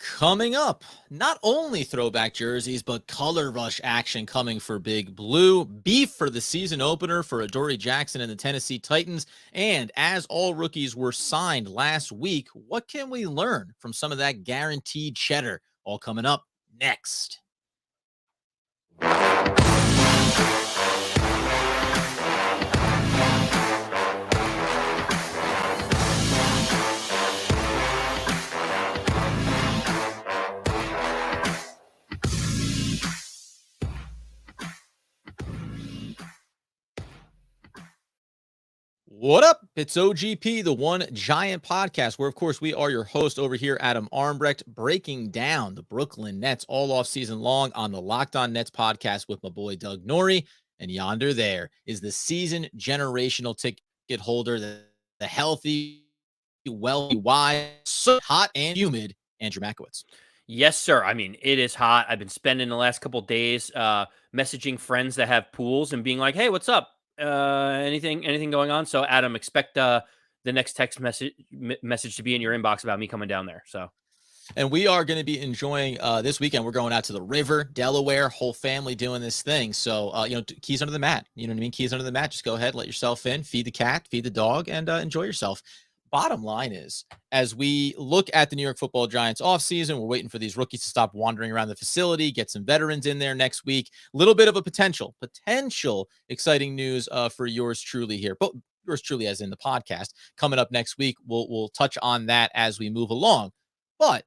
Coming up, not only throwback jerseys, but color rush action coming for Big Blue, beef for the season opener for Adoree Jackson and the Tennessee Titans, and as all rookies were signed last week, what can we learn from some of that guaranteed cheddar? All coming up next. What up? It's OGP, the One Giant Podcast, where, of course, we are your host over here, Adam Armbrecht, breaking down the Brooklyn Nets all off season long on the Locked On Nets podcast with my boy Doug Norrie. And yonder there is the season generational ticket holder, the healthy, wealthy, wise, so hot and humid, Andrew Makowitz. Yes, sir. I mean, it is hot. I've been spending the last couple of days messaging friends that have pools and being like, "Hey, what's up? Anything going on?" So, Adam, expect the next text message to be in your inbox about me coming down there. So, and we are going to be enjoying this weekend. We're going out to the river, Delaware, whole family doing this thing. So, keys under the mat. You know what I mean? Keys under the mat. Just go ahead, let yourself in, feed the cat, feed the dog, and enjoy yourself. Bottom line is, as we look at the New York Football Giants offseason, we're waiting for these rookies to stop wandering around the facility, get some veterans in there next week. A little bit of a potential exciting news for yours truly here. But yours truly as in the podcast. Coming up next week, we'll touch on that as we move along. But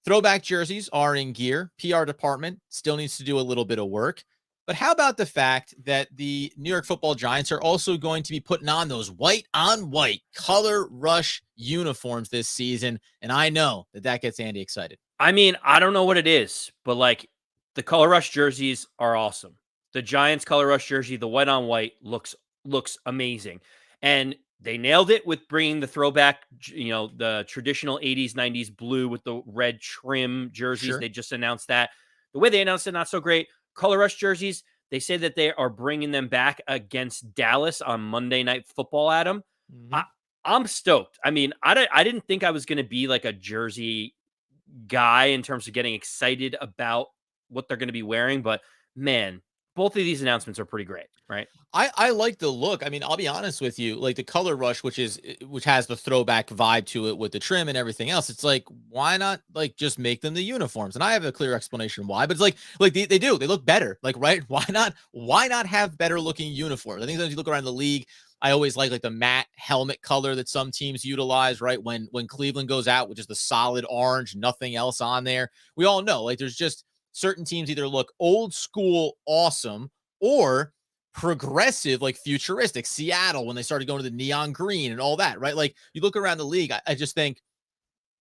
throwback jerseys are in gear. PR department still needs to do a little bit of work. But how about the fact that the New York Football Giants are also going to be putting on those white-on-white color rush uniforms this season? And I know that gets Andy excited. I mean, I don't know what it is, but like the color rush jerseys are awesome. The Giants color rush jersey, the white-on-white looks amazing. And they nailed it with bringing the throwback, the traditional 80s, 90s blue with the red trim jerseys. Sure. They just announced that. The way they announced it, not so great. Color rush jerseys, they say that they are bringing them back against Dallas on Monday Night Football, Adam. Mm-hmm. I'm stoked. I mean, I didn't think I was going to be like a jersey guy in terms of getting excited about what they're going to be wearing, but man, both of these announcements are pretty great, right? I like the look. I mean, I'll be honest with you, like the color rush, which has the throwback vibe to it with the trim and everything else. It's like, why not like just make them the uniforms? And I have a clear explanation why, but it's like they do, they look better. Like, right? Why not have better looking uniforms? I think as you look around the league, I always like the matte helmet color that some teams utilize, right? When Cleveland goes out with just the solid orange, nothing else on there. We all know like there's just certain teams either look old school awesome or progressive, like futuristic. Seattle, when they started going to the neon green and all that, right? Like you look around the league, I just think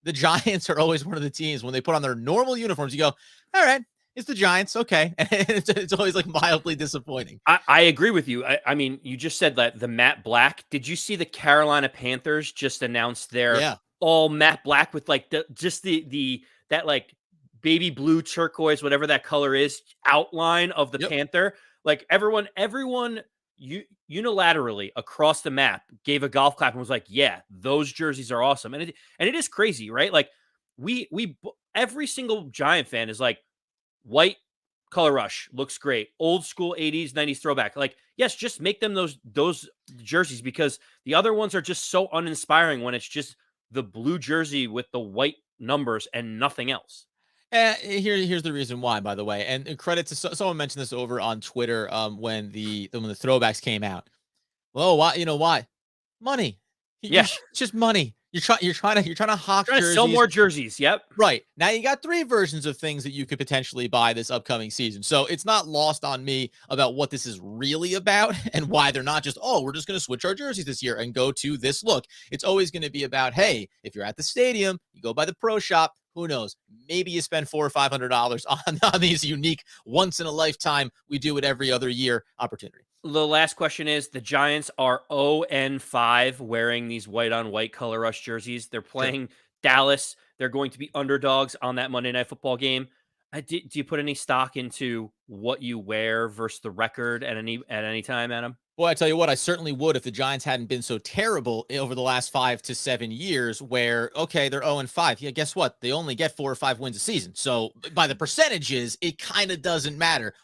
the Giants are always one of the teams when they put on their normal uniforms, you go, all right, it's the Giants. Okay. And it's always like mildly disappointing. I agree with you. I mean, you just said that the matte black. Did you see the Carolina Panthers just announced their all matte black with like that like baby blue turquoise, whatever that color is, outline of the Panther? Like everyone unilaterally across the map gave a golf clap and was like, yeah, those jerseys are awesome. And it is crazy, right? Like we every single Giant fan is like, white color rush looks great. Old school 80s, 90s throwback. Like, yes, just make them those jerseys, because the other ones are just so uninspiring when it's just the blue jersey with the white numbers and nothing else. Here's the reason why, by the way, and credit to someone mentioned this over on Twitter when the throwbacks came out. Well, why? You know why? Money. It's just money. You're trying to hawk jerseys. Sell more jerseys. Yep. Right. Now you got 3 versions of things that you could potentially buy this upcoming season. So it's not lost on me about what this is really about and why they're not just, oh, we're just going to switch our jerseys this year and go to this look. It's always going to be about, hey, if you're at the stadium, you go by the pro shop. Who knows? Maybe you spend $400 or $500 on these unique, once in a lifetime, we do it every other year opportunity. The last question is, the Giants are 0-5 wearing these white-on-white color rush jerseys. They're playing Dallas. They're going to be underdogs on that Monday Night Football game. Do you put any stock into what you wear versus the record at any time, Adam? Boy, I tell you what, I certainly would if the Giants hadn't been so terrible over the last 5 to 7 years where, okay, they're 0-5. Yeah, guess what? They only get 4 or 5 wins a season. So by the percentages, it kind of doesn't matter.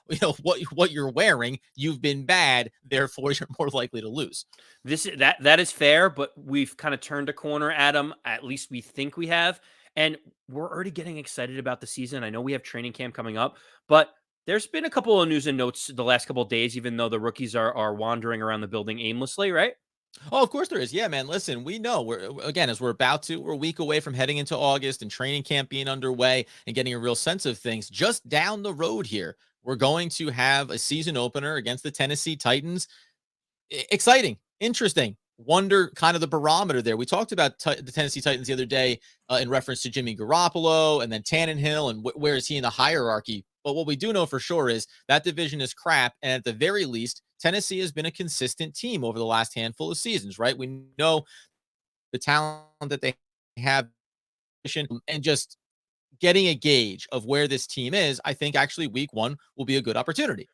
What you're wearing, you've been bad, therefore you're more likely to lose. That is fair, but we've kind of turned a corner, Adam. At least we think we have. And we're already getting excited about the season. I know we have training camp coming up, but there's been a couple of news and notes the last couple of days, even though the rookies are wandering around the building aimlessly, right? Oh, of course there is. Yeah, man. Listen, we know as we're a week away from heading into August and training camp being underway and getting a real sense of things. Just down the road here, we're going to have a season opener against the Tennessee Titans. Exciting, interesting. Wonder kind of the barometer there. We talked about the Tennessee Titans the other day in reference to Jimmy Garoppolo and then Tannehill and where is he in the hierarchy. But what we do know for sure is that division is crap. And at the very least, Tennessee has been a consistent team over the last handful of seasons, right? We know the talent that they have and just getting a gauge of where this team is. I think actually week 1 will be a good opportunity.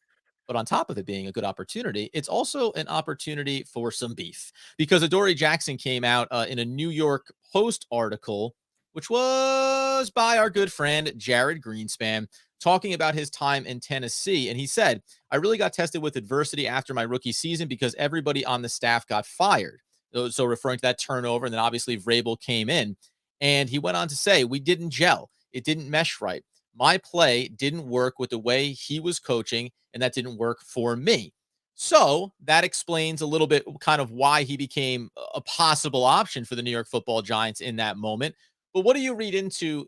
But on top of it being a good opportunity, it's also an opportunity for some beef because Adoree Jackson came out in a New York Post article, which was by our good friend Jared Greenspan, talking about his time in Tennessee. And he said, I really got tested with adversity after my rookie season because everybody on the staff got fired. So referring to that turnover, and then obviously Vrabel came in. And he went on to say, we didn't gel. It didn't mesh right. My play didn't work with the way he was coaching, and that didn't work for me. So that explains a little bit kind of why he became a possible option for the New York Football Giants in that moment. But what do you read into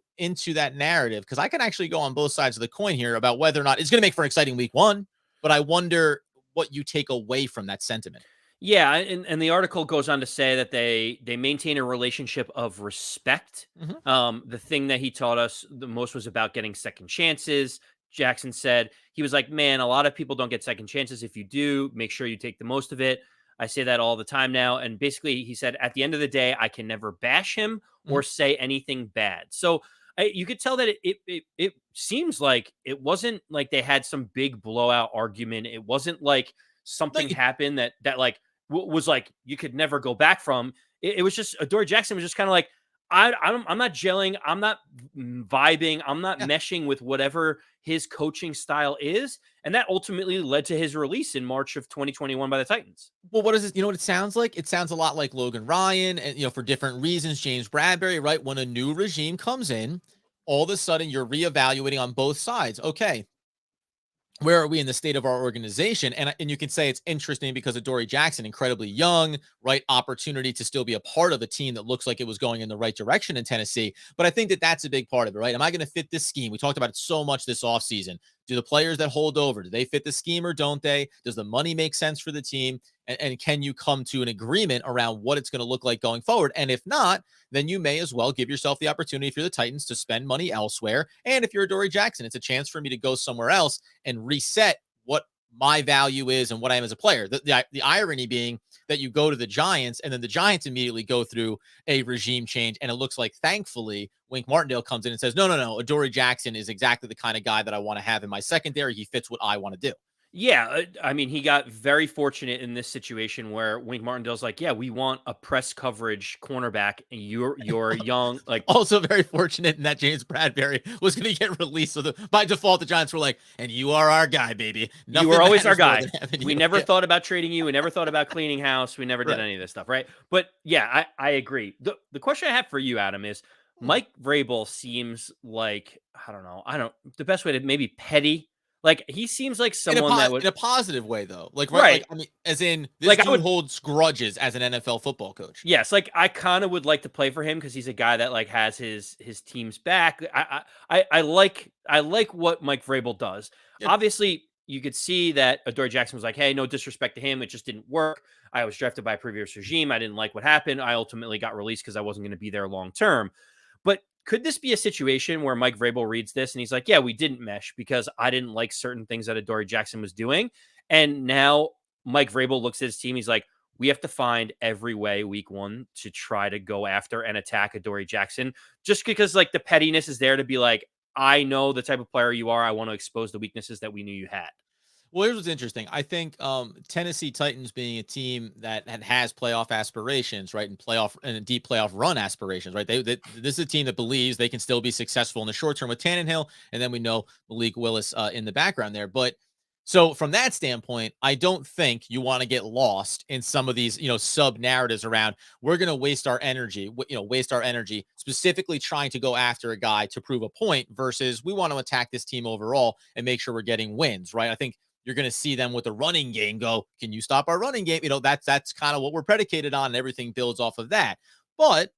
that narrative? Because I can actually go on both sides of the coin here about whether or not it's going to make for an exciting week 1, but I wonder what you take away from that sentiment. Yeah, and the article goes on to say that they maintain a relationship of respect. Mhm. The thing that he taught us the most was about getting second chances. Jackson said he was like, "Man, a lot of people don't get second chances. If you do, make sure you take the most of it." I say that all the time now. And basically, he said, at the end of the day, I can never bash him Mhm. or say anything bad. So you could tell that it seems like it wasn't like they had some big blowout argument. It wasn't like No, something happened that like was like you could never go back from. It was just Adoree Jackson was just kind of like I'm not gelling, I'm not vibing, I'm not yeah. meshing with whatever his coaching style is, and that ultimately led to his release in March of 2021 by the Titans. Well, what is it? You know what it sounds like? It sounds a lot like Logan Ryan and, for different reasons, James Bradbury, right? When a new regime comes in, all of a sudden you're reevaluating on both sides. Okay, where are we in the state of our organization? And you can say it's interesting because Adoree Jackson, incredibly young, right? Opportunity to still be a part of a team that looks like it was going in the right direction in Tennessee. But I think that that's a big part of it, right? Am I going to fit this scheme? We talked about it so much this offseason. Do the players that hold over, do they fit the scheme or don't they? Does the money make sense for the team? And can you come to an agreement around what it's going to look like going forward? And if not, then you may as well give yourself the opportunity, if you're the Titans, to spend money elsewhere. And if you're Adoree Jackson, it's a chance for me to go somewhere else and reset what my value is and what I am as a player. The irony being that you go to the Giants and then the Giants immediately go through a regime change. And it looks like, thankfully, Wink Martindale comes in and says, no. Adoree Jackson is exactly the kind of guy that I want to have in my secondary. He fits what I want to do. Yeah, I mean, he got very fortunate in this situation where Wink Martindale's like, "Yeah, we want a press coverage cornerback, and you're young, like." Also very fortunate in that James Bradbury was going to get released. So by default, the Giants were like, and you are our guy, baby. You Nothing were always our matters more guy. than having We you. never Yeah, thought about trading you. We never thought about cleaning house. We never did right. any of this stuff, right? But yeah, I agree. The question I have for you, Adam, is Hmm. Mike Vrabel seems like I don't the best way to maybe petty. Like he seems like someone that would In a positive way, though. Like, right. Like, right. I mean, as in this Like I dude would holds grudges as an NFL football coach. yes, like I kind of would like to play for him because he's a guy that like has his team's back. I like what Mike Vrabel does. Yeah. Obviously, you could see that Adoree Jackson was like, "Hey, no disrespect to him, it just didn't work. I was drafted by a previous regime. I didn't like what happened. I ultimately got released because I wasn't going to be there long term." But could this be a situation where Mike Vrabel reads this and he's like, "Yeah, we didn't mesh because I didn't like certain things that Adoree Jackson was doing," and now Mike Vrabel looks at his team, he's like, we have to find every way week 1 to try to go after and attack Adoree Jackson just because like the pettiness is there to be like, I know the type of player you are. I want to expose the weaknesses that we knew you had. Well, here's what's interesting. I think Tennessee Titans being a team that has playoff aspirations, right, and playoff and a deep playoff run aspirations, right. This is a team that believes they can still be successful in the short term with Tannehill, and then we know Malik Willis in the background there. But so from that standpoint, I don't think you want to get lost in some of these, sub narratives around we're going to waste our energy specifically trying to go after a guy to prove a point versus we want to attack this team overall and make sure we're getting wins, right? I think you're going to see them with the running game go, can you stop our running game? That's kind of what we're predicated on, and everything builds off of that. But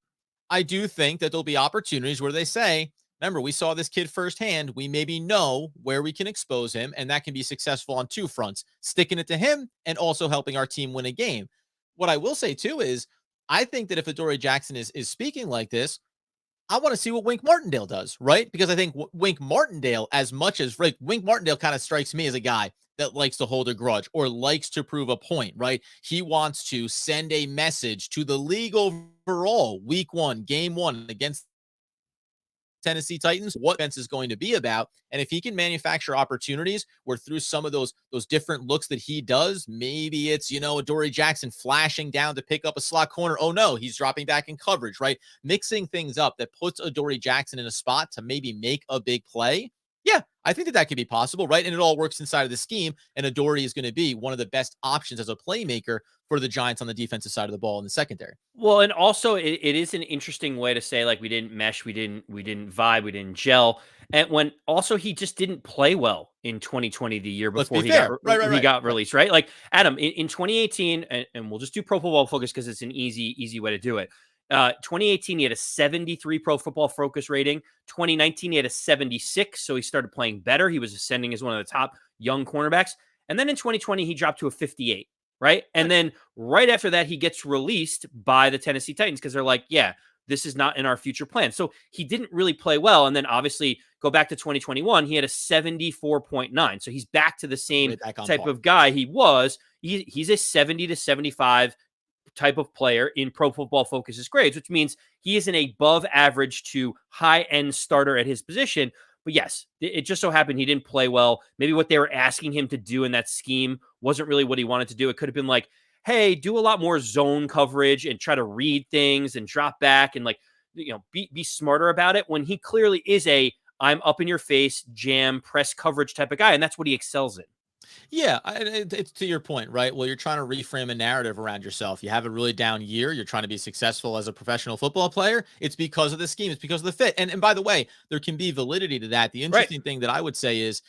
I do think that there'll be opportunities where they say, remember, we saw this kid firsthand. We maybe know where we can expose him, and that can be successful on two fronts, sticking it to him and also helping our team win a game. What I will say too is I think that if Adoree Jackson is speaking like this, I want to see what Wink Martindale does, right? Because I think Wink Martindale, as much as Wink Martindale kind of strikes me as a guy that likes to hold a grudge or likes to prove a point, right? He wants to send a message to the league overall, week one, game one against Tennessee Titans, what defense is going to be about. And if he can manufacture opportunities where through some of those different looks that he does, maybe it's, Adoree Jackson flashing down to pick up a slot corner. Oh no, he's dropping back in coverage, right? Mixing things up that puts Adoree Jackson in a spot to maybe make a big play. Yeah, I think that could be possible, right? And it all works inside of the scheme. And Adoree is going to be one of the best options as a playmaker for the Giants on the defensive side of the ball in the secondary. Well, and also it is an interesting way to say like we didn't mesh, we didn't vibe, we didn't gel. And when also he just didn't play well in 2020, the year Let's before be fair. Right, he got right. released, right? Like Adam in 2018, and we'll just do Pro Football Focus because it's an easy way to do it. 2018, he had a 73 Pro Football Focus rating. 2019, he had a 76, so he started playing better. He was ascending as one of the top young cornerbacks. And then in 2020, he dropped to a 58. Right. And then right after that, he gets released by the Tennessee Titans because they're like, yeah, this is not in our future plan. So he didn't really play well. And then obviously go back to 2021, he had a 74.9. So he's back to the same Right back on type par. of guy he was. He's a 70 to 75 type of player in Pro Football Focus's grades, which means he is an above average to high end starter at his position. But yes, it just so happened he didn't play well. Maybe what they were asking him to do in that scheme wasn't really what he wanted to do. It could have been like, hey, do a lot more zone coverage and try to read things and drop back and be smarter about it, when he clearly is a I'm up in your face, jam, press coverage type of guy. And that's what he excels in. Yeah, it's to your point, right? Well, you're trying to reframe a narrative around yourself. You have a really down year. You're trying to be successful as a professional football player. It's because of the scheme. It's because of the fit. And by the way, there can be validity to that. The Right. interesting thing that I would say is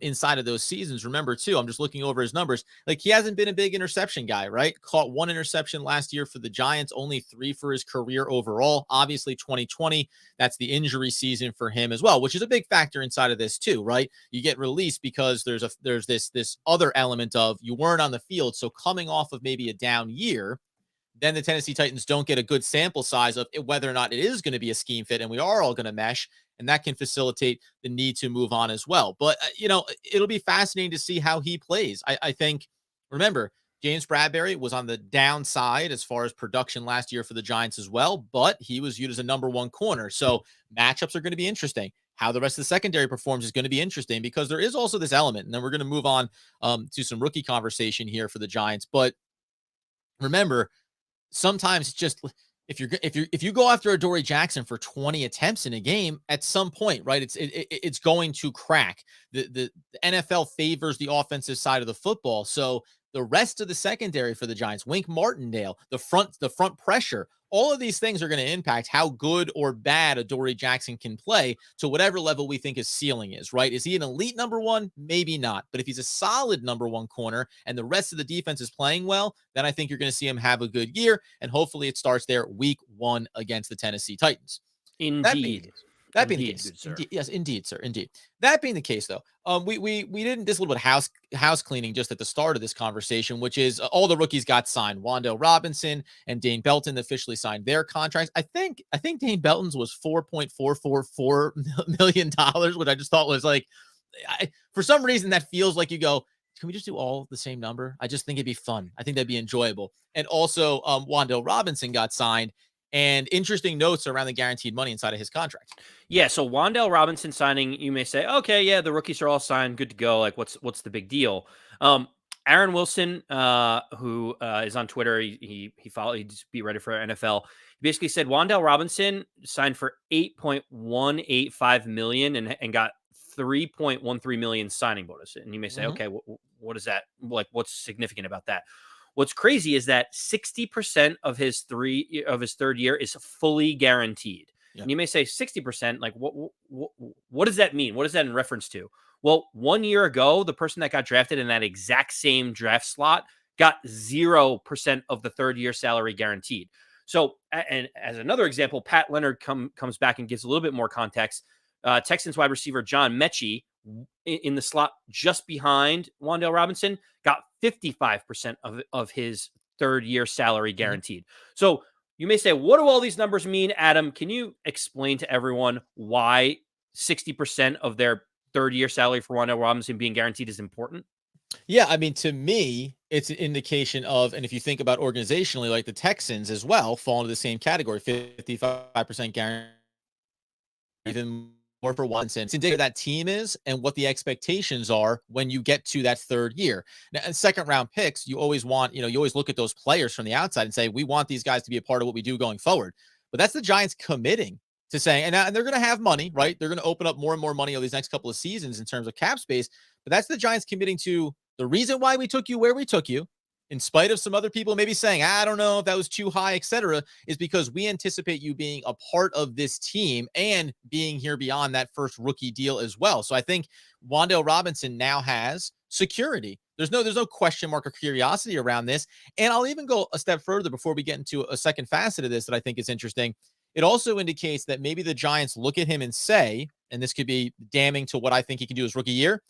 inside of those seasons, remember too, I'm just looking over his numbers. Like he hasn't been a big interception guy, right? Caught one interception last year for the Giants, only 3 for his career overall. Obviously, 2020, that's the injury season for him as well, which is a big factor inside of this too, right? You get released because there's this other element of you weren't on the field. So coming off of maybe a down year, then the Tennessee Titans don't get a good sample size of whether or not it is going to be a scheme fit and we are all going to mesh. And that can facilitate the need to move on as well. But, it'll be fascinating to see how he plays. I think, remember, James Bradbury was on the downside as far as production last year for the Giants as well, but he was viewed as a number one corner. So matchups are going to be interesting. How the rest of the secondary performs is going to be interesting because there is also this element. And then we're going to move on to some rookie conversation here for the Giants. But remember, sometimes just if you go after Adoree Jackson for 20 attempts in a game, at some point, right, it's going to crack. The NFL favors the offensive side of the football, so the rest of the secondary for the Giants, Wink Martindale, the front pressure, all of these things are going to impact how good or bad Adoree Jackson can play to whatever level we think his ceiling is, right? Is he an elite number one? Maybe not. But if he's a solid number one corner and the rest of the defense is playing well, then I think you're going to see him have a good year. And hopefully it starts there week one against the Tennessee Titans. That being the Indeed. case, that being the Indeed, case, good sir. yes, indeed, sir, indeed. That being the case, though, we didn't just a little bit house cleaning just at the start of this conversation, which is all the rookies got signed. Wan'Dale Robinson and Dane Belton officially signed their contracts. I think Dane Belton's was $4.444 million, which I just thought was like, for some reason that feels like you go, can we just do all the same number? I just think it'd be fun. I think that'd be enjoyable. And also, Wan'Dale Robinson got signed. and interesting notes around the guaranteed money inside of his contract. Yeah, so Wan'Dale Robinson signing, you may say, okay, yeah, the rookies are all signed, good to go. Like, what's the big deal? Aaron Wilson, who is on Twitter, he followed, he's beat writer for NFL. He basically said Wan'Dale Robinson signed for $8.185 million and got 3.13 million signing bonus. And you may say, okay, what is that? Like, what's significant about that? What's crazy is that 60% of his third year is fully guaranteed. Yeah. And you may say 60%, like what does that mean? What is that in reference to? Well, 1 year ago, the person that got drafted in that exact same draft slot got 0% of the third year salary guaranteed. So, and as another example, Pat Leonard comes back and gives a little bit more context. Texans wide receiver John Mechie in the slot just behind Wan'Dale Robinson got 55% of his third year salary guaranteed. So you may say, what do all these numbers mean, Adam? Can you explain to everyone why 60% of their third year salary for Wan'Dale Robinson being guaranteed is important? Yeah, I mean, to me, it's an indication of, and if you think about organizationally, like the Texans as well, fall into the same category, 55% guaranteed, even more for Watson. It's indicative that team is and what the expectations are when you get to that third year. Now, and second round picks, you always want, you always look at those players from the outside and say, we want these guys to be a part of what we do going forward. But that's the Giants committing to saying, and they're going to have money, right? They're going to open up more and more money over these next couple of seasons in terms of cap space. But that's the Giants committing to the reason why we took you where we took you, in spite of some other people maybe saying, I don't know if that was too high, etc., is because we anticipate you being a part of this team and being here beyond that first rookie deal as well. So I think Wan'Dale Robinson now has security. There's no question mark or curiosity around this. And I'll even go a step further before we get into a second facet of this that I think is interesting. It also indicates that maybe the Giants look at him and say, and this could be damning to what I think he can do his rookie year,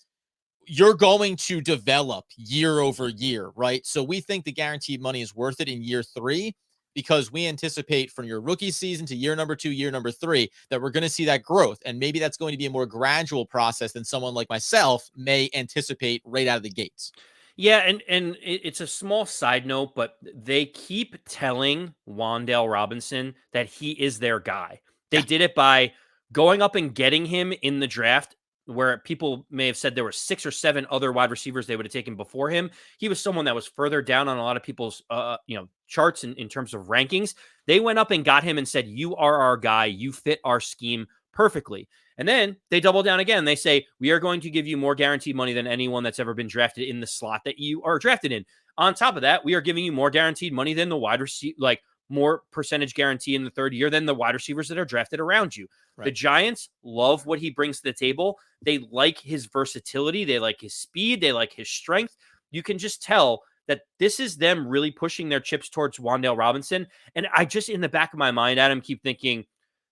you're going to develop year over year, right? So we think the guaranteed money is worth it in year 3 because we anticipate from your rookie season to year number 2, year number 3, that we're going to see that growth. And maybe that's going to be a more gradual process than someone like myself may anticipate right out of the gates. Yeah, and it's a small side note, but they keep telling Wan'Dale Robinson that he is their guy. They Yeah. did it by going up and getting him in the draft, where people may have said there were 6 or 7 other wide receivers they would have taken before him. He was someone that was further down on a lot of people's charts in terms of rankings. They went up and got him and said, you are our guy. You fit our scheme perfectly. And then they double down again. They say, we are going to give you more guaranteed money than anyone that's ever been drafted in the slot that you are drafted in. On top of that, we are giving you more guaranteed money than the wide receiver, like more percentage guarantee in the third year than the wide receivers that are drafted around you. Right. The Giants love what he brings to the table. They like his versatility. They like his speed. They like his strength. You can just tell that this is them really pushing their chips towards Wan'Dale Robinson. And I just, in the back of my mind, Adam, keep thinking,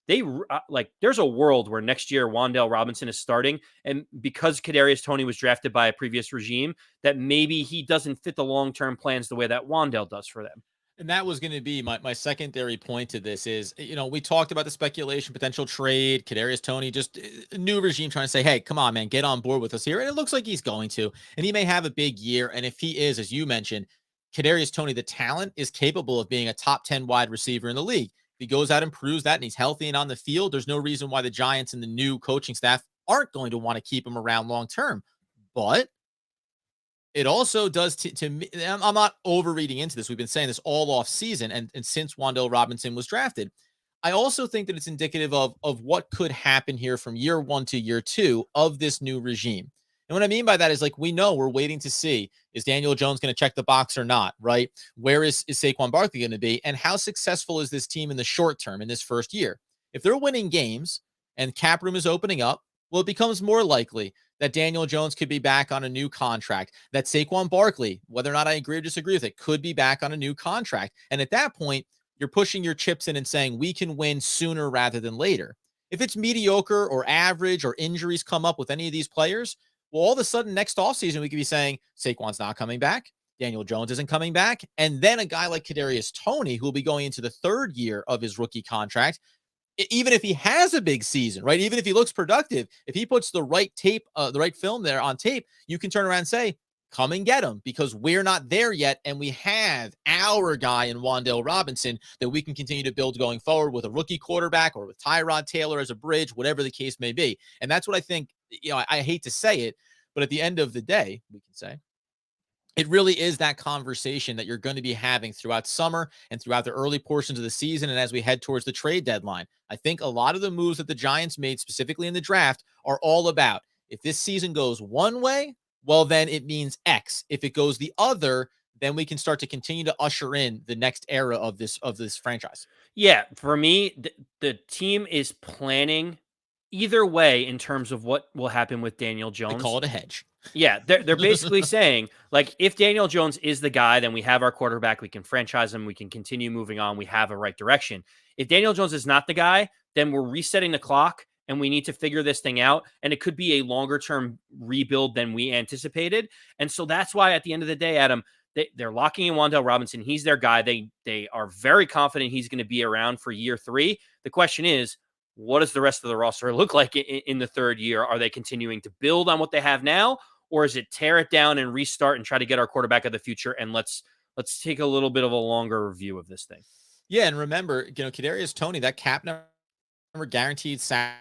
there's a world where next year Wan'Dale Robinson is starting, and because Kadarius Toney was drafted by a previous regime, that maybe he doesn't fit the long-term plans the way that Wan'Dale does for them. And that was going to be my secondary point to this is, we talked about the speculation, potential trade, Kadarius Toney, just a new regime trying to say, hey, come on, man, get on board with us here. And it looks like he's going to, and he may have a big year. And if he is, as you mentioned, Kadarius Toney, the talent is capable of being a top 10 wide receiver in the league. If he goes out and proves that and he's healthy and on the field, there's no reason why the Giants and the new coaching staff aren't going to want to keep him around long term. But it also does to me. I'm not overreading into this. We've been saying this all off season and since Wan'Dale Robinson was drafted. I also think that it's indicative of what could happen here from year 1 to year 2 of this new regime. And what I mean by that is, like, we know we're waiting to see, is Daniel Jones going to check the box or not, right? Where is Saquon Barkley going to be? And how successful is this team in the short term in this first year? If they're winning games and cap room is opening up, well, it becomes more likely that Daniel Jones could be back on a new contract, that Saquon Barkley, whether or not I agree or disagree with it, could be back on a new contract. And at that point, you're pushing your chips in and saying, we can win sooner rather than later. If it's mediocre or average or injuries come up with any of these players, well, all of a sudden next offseason, we could be saying Saquon's not coming back, Daniel Jones isn't coming back, and then a guy like Kadarius Toney, who will be going into the third year of his rookie contract, even if he has a big season, right? Even if he looks productive, if he puts the right tape, the right film there on tape, you can turn around and say, come and get him, because we're not there yet. And we have our guy in Wan'Dale Robinson that we can continue to build going forward with a rookie quarterback or with Tyrod Taylor as a bridge, whatever the case may be. And that's what I think, I hate to say it, but at the end of the day, we can say it really is that conversation that you're going to be having throughout summer and throughout the early portions of the season. And as we head towards the trade deadline, I think a lot of the moves that the Giants made specifically in the draft are all about, if this season goes one way, well, then it means X. If it goes the other, then we can start to continue to usher in the next era of this franchise. Yeah, for me, the team is planning either way in terms of what will happen with Daniel They Jones. call it a hedge. Yeah, they're basically saying, like, if Daniel Jones is the guy, then we have our quarterback. We can franchise him. We can continue moving on. We have a right direction. If Daniel Jones is not the guy, then we're resetting the clock and we need to figure this thing out. And it could be a longer term rebuild than we anticipated. And so that's why at the end of the day, Adam, they're locking in Wan'Dale Robinson. He's their guy. They are very confident he's going to be around for year 3. The question is, what does the rest of the roster look like in the third year? Are they continuing to build on what they have now, or is it tear it down and restart and try to get our quarterback of the future? And let's take a little bit of a longer review of this thing. Yeah, and remember, Kadarius Toney, that cap number guaranteed salary,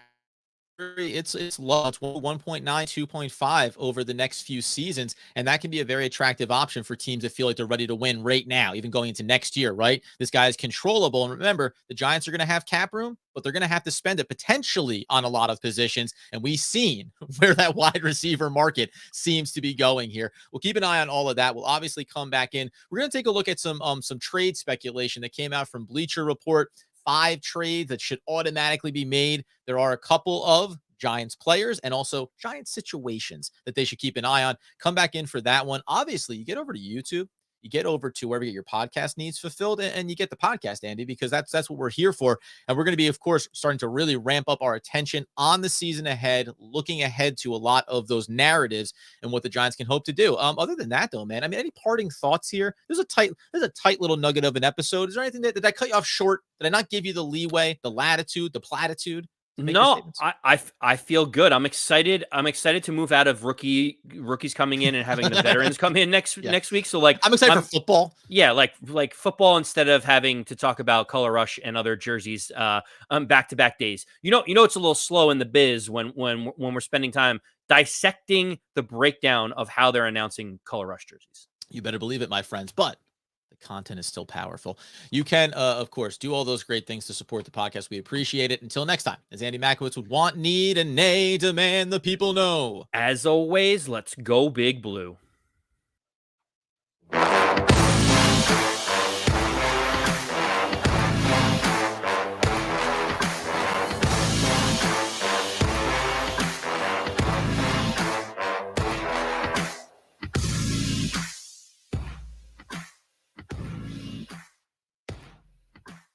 it's low. It's 1.9, 2.5 over the next few seasons, and that can be a very attractive option for teams that feel like they're ready to win right now, even going into next year, right? This guy is controllable, and remember, the Giants are going to have cap room, but they're going to have to spend it potentially on a lot of positions, and we've seen where that wide receiver market seems to be going here. We'll keep an eye on all of that. We'll obviously come back in. We're going to take a look at some trade speculation that came out from Bleacher Report. 5 trades that should automatically be made. There are a couple of Giants players and also Giants situations that they should keep an eye on. Come back in for that one. Obviously, you get over to YouTube, you get over to wherever you get your podcast needs fulfilled, and you get the podcast, Andy, because that's what we're here for. And we're going to be, of course, starting to really ramp up our attention on the season ahead, looking ahead to a lot of those narratives and what the Giants can hope to do. Other than that, though, man, I mean, any parting thoughts here? There's a tight little nugget of an episode. Is there anything did I cut you off short? Did I not give you the leeway, the latitude, the platitude? No, I feel good. I'm excited. I'm excited to move out of rookies coming in and having the veterans come in next week. So like, I'm excited for football. Yeah, like football, instead of having to talk about Color Rush and other jerseys back-to-back days. You know it's a little slow in the biz when we're spending time dissecting the breakdown of how they're announcing Color Rush jerseys. You better believe it, my friends. But content is still powerful. You can, of course, do all those great things to support the podcast. We appreciate it. Until next time, as Andy Makowitz would want, need, and nay, demand the people know. As always, let's go Big Blue.